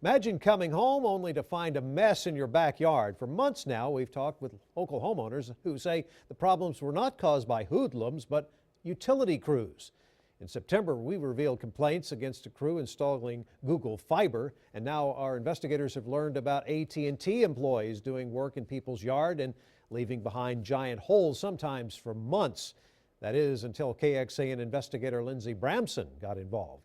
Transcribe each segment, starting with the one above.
Imagine coming home only to find a mess in your backyard. For months now, we've talked with local homeowners who say the problems were not caused by hoodlums, but utility crews. In September, we revealed complaints against a crew installing Google Fiber, and now our investigators have learned about AT&T employees doing work in people's yard and leaving behind giant holes, sometimes for months. That is until KXAN investigator Leslie Windham got involved.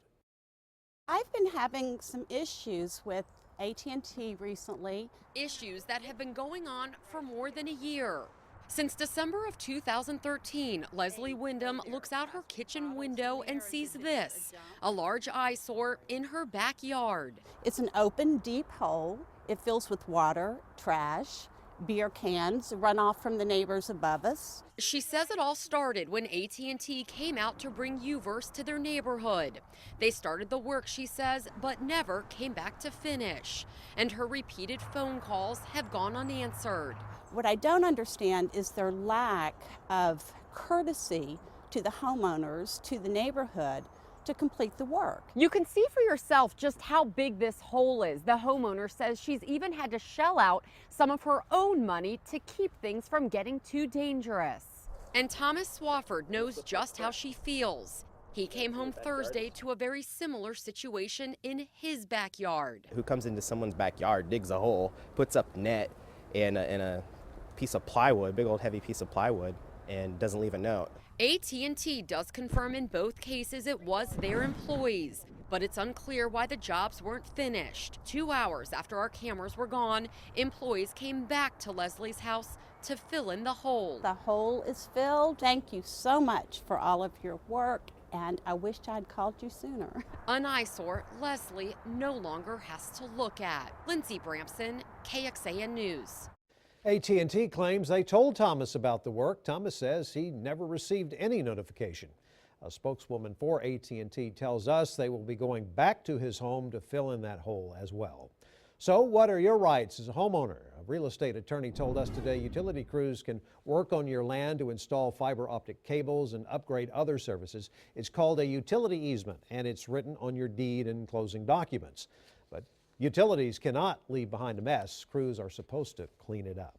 I've been having some issues with AT&T recently. Issues that have been going on for more than a year. Since December of 2013, Leslie Windham looks out her kitchen window and sees this, a large eyesore in her backyard. It's an open, deep hole. It fills with water, trash, beer cans, runoff from the neighbors above us. She says it all started when AT&T came out to bring UVerse to their neighborhood. They started the work, she says, but never came back to finish. And her repeated phone calls have gone unanswered. What I don't understand is their lack of courtesy to the homeowners, to the neighborhood, to complete the work. You can see for yourself just how big this hole is. The homeowner says she's even had to shell out some of her own money to keep things from getting too dangerous. And Thomas Swafford knows just how she feels. He came home Thursday to a very similar situation in his backyard. Who comes into someone's backyard, digs a hole, puts up net and a piece of plywood, big old heavy piece of plywood, and doesn't leave a note. AT&T does confirm in both cases it was their employees, but it's unclear why the jobs weren't finished. 2 hours after our cameras were gone, employees came back to Leslie's house to fill in the hole. The hole is filled. Thank you so much for all of your work, and I wish I'd called you sooner. An eyesore Leslie no longer has to look at. Lindsay Bramson, KXAN News. AT&T claims they told Thomas about the work. Thomas says he never received any notification. A spokeswoman for AT&T tells us they will be going back to his home to fill in that hole as well. So what are your rights as a homeowner? A real estate attorney told us today utility crews can work on your land to install fiber optic cables and upgrade other services. It's called a utility easement, and it's written on your deed and closing documents. But utilities cannot leave behind a mess. Crews are supposed to clean it up.